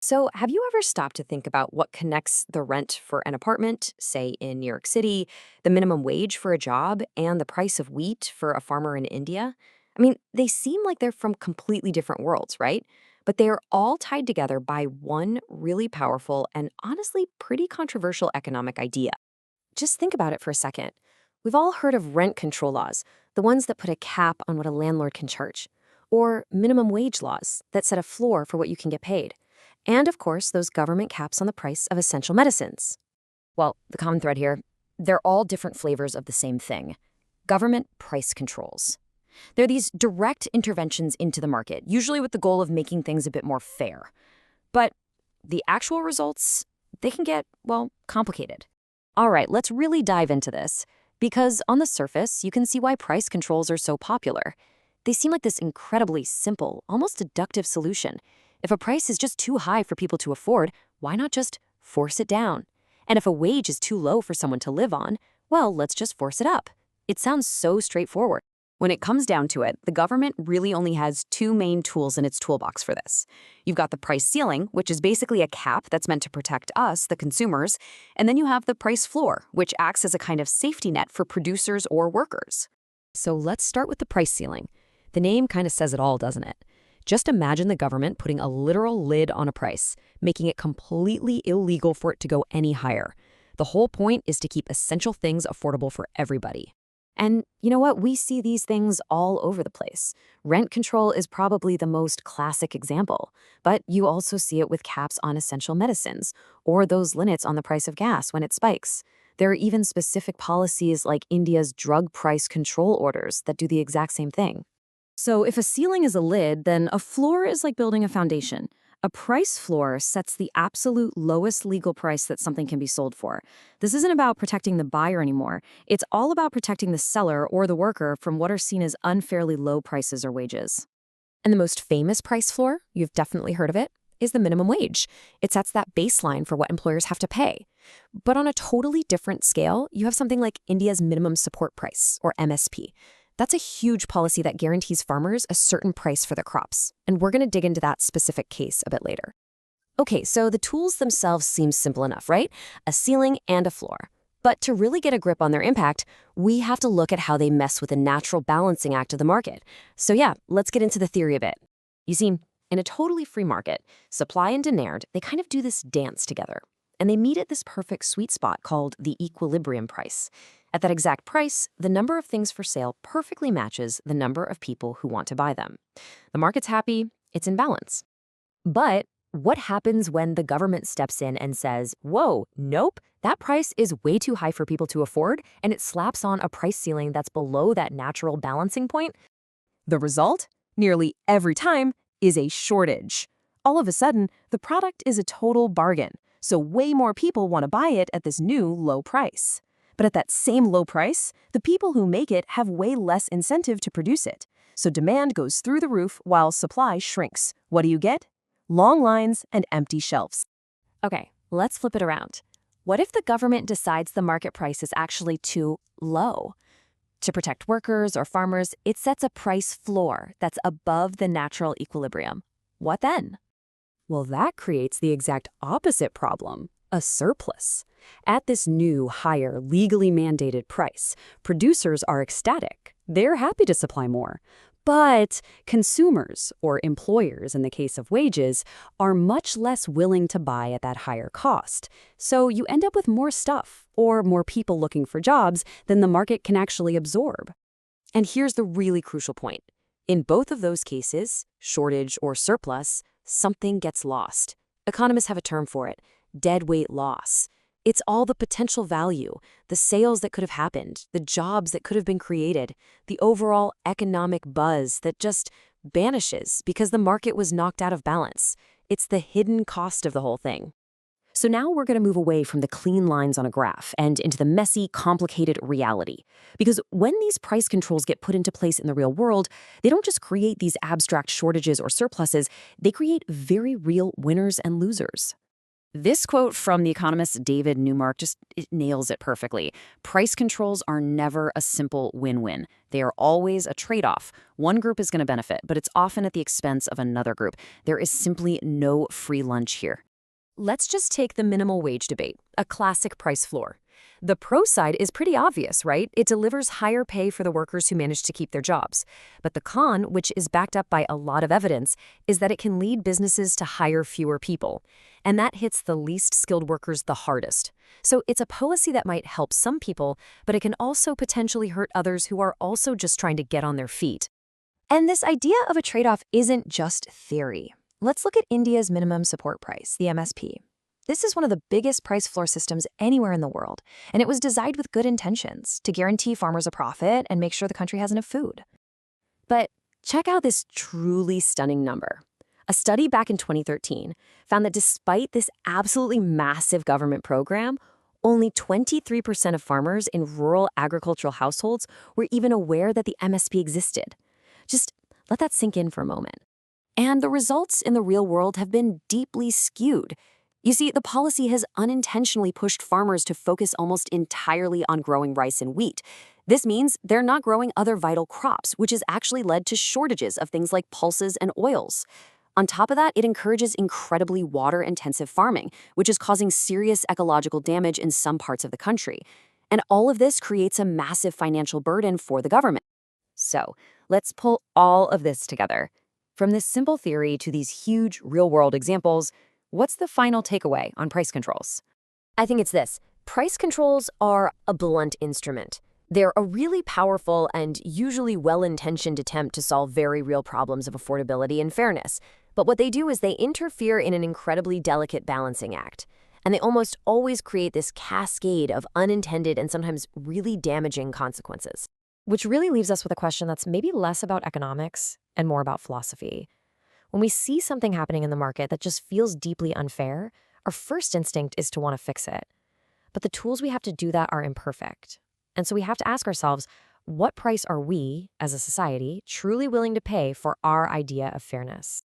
So, have you ever stopped to think about what connects the rent for an apartment, say in New York City, the minimum wage for a job, and the price of wheat for a farmer in India? I mean, they seem like they're from completely different worlds, right? But they are all tied together by one really powerful and honestly pretty controversial economic idea. Just think about it for a second. We've all heard of rent control laws, the ones that put a cap on what a landlord can charge, or minimum wage laws that set a floor for what you can get paid. And of course, those government caps on the price of essential medicines. Well, the common thread here, they're all different flavors of the same thing: government price controls. They're these direct interventions into the market, usually with the goal of making things a bit more fair. But the actual results, they can get, well, complicated. All right, let's really dive into this. Because on the surface, you can see why price controls are so popular. They seem like this incredibly simple, almost deductive solution. If a price is just too high for people to afford, why not just force it down? And if a wage is too low for someone to live on, well, let's just force it up. It sounds so straightforward. When it comes down to it, the government really only has two main tools in its toolbox for this. You've got the price ceiling, which is basically a cap that's meant to protect us, the consumers, and then you have the price floor, which acts as a kind of safety net for producers or workers. So let's start with the price ceiling. The name kind of says it all, doesn't it? Just imagine the government putting a literal lid on a price, making it completely illegal for it to go any higher. The whole point is to keep essential things affordable for everybody. And you know what? We see these things all over the place. Rent control is probably the most classic example, but you also see it with caps on essential medicines or those limits on the price of gas when it spikes. There are even specific policies like India's drug price control orders that do the exact same thing. So if a ceiling is a lid, then a floor is like building a foundation. A price floor sets the absolute lowest legal price that something can be sold for. This isn't about protecting the buyer anymore. It's all about protecting the seller or the worker from what are seen as unfairly low prices or wages. And the most famous price floor, you've definitely heard of it, is the minimum wage. It sets that baseline for what employers have to pay. But on a totally different scale, you have something like India's minimum support price, or MSP. That's a huge policy that guarantees farmers a certain price for their crops, and we're going to dig into that specific case a bit later. Okay, so the tools themselves seem simple enough, right? A ceiling and a floor. But to really get a grip on their impact, we have to look at how they mess with the natural balancing act of the market. So yeah, let's get into the theory a bit. You see, in a totally free market, supply and demand, they kind of do this dance together. And they meet at this perfect sweet spot called the equilibrium price. At that exact price, the number of things for sale perfectly matches the number of people who want to buy them. The market's happy, it's in balance. But what happens when the government steps in and says, whoa, nope, that price is way too high for people to afford, and it slaps on a price ceiling that's below that natural balancing point? The result, nearly every time, is a shortage. All of a sudden, the product is a total bargain, so way more people want to buy it at this new low price. But at that same low price, the people who make it have way less incentive to produce it. So demand goes through the roof while supply shrinks. What do you get? Long lines and empty shelves. Okay, let's flip it around. What if the government decides the market price is actually too low? To protect workers or farmers, it sets a price floor that's above the natural equilibrium. What then? Well, that creates the exact opposite problem: a surplus. At this new, higher, legally mandated price, producers are ecstatic. They're happy to supply more. But consumers, or employers in the case of wages, are much less willing to buy at that higher cost. So you end up with more stuff, or more people looking for jobs, than the market can actually absorb. And here's the really crucial point. In both of those cases, shortage or surplus, something gets lost. Economists have a term for it: deadweight loss. It's all the potential value, the sales that could have happened, the jobs that could have been created, the overall economic buzz that just vanishes because the market was knocked out of balance. It's the hidden cost of the whole thing. So now we're going to move away from the clean lines on a graph and into the messy, complicated reality. Because when these price controls get put into place in the real world, they don't just create these abstract shortages or surpluses, they create very real winners and losers. This quote from the economist David Newmark just it nails it perfectly. Price controls are never a simple win-win. They are always a trade-off. One group is going to benefit, but it's often at the expense of another group. There is simply no free lunch here. Let's just take the minimal wage debate, a classic price floor. The pro side is pretty obvious, right? It delivers higher pay for the workers who manage to keep their jobs. But the con, which is backed up by a lot of evidence, is that it can lead businesses to hire fewer people. And that hits the least skilled workers the hardest. So it's a policy that might help some people, but it can also potentially hurt others who are also just trying to get on their feet. And this idea of a trade-off isn't just theory. Let's look at India's minimum support price, the MSP. This is one of the biggest price floor systems anywhere in the world, and it was designed with good intentions to guarantee farmers a profit and make sure the country has enough food. But check out this truly stunning number. A study back in 2013 found that despite this absolutely massive government program, only 23% of farmers in rural agricultural households were even aware that the MSP existed. Just let that sink in for a moment. And the results in the real world have been deeply skewed. You see, the policy has unintentionally pushed farmers to focus almost entirely on growing rice and wheat. This means they're not growing other vital crops, which has actually led to shortages of things like pulses and oils. On top of that, it encourages incredibly water-intensive farming, which is causing serious ecological damage in some parts of the country. And all of this creates a massive financial burden for the government. So, let's pull all of this together. From this simple theory to these huge real-world examples, what's the final takeaway on price controls? I think it's this. Price controls are a blunt instrument. They're a really powerful and usually well-intentioned attempt to solve very real problems of affordability and fairness. But what they do is they interfere in an incredibly delicate balancing act. And they almost always create this cascade of unintended and sometimes really damaging consequences. Which really leaves us with a question that's maybe less about economics and more about philosophy. When we see something happening in the market that just feels deeply unfair, our first instinct is to want to fix it. But the tools we have to do that are imperfect. And so we have to ask ourselves, what price are we, as a society, truly willing to pay for our idea of fairness?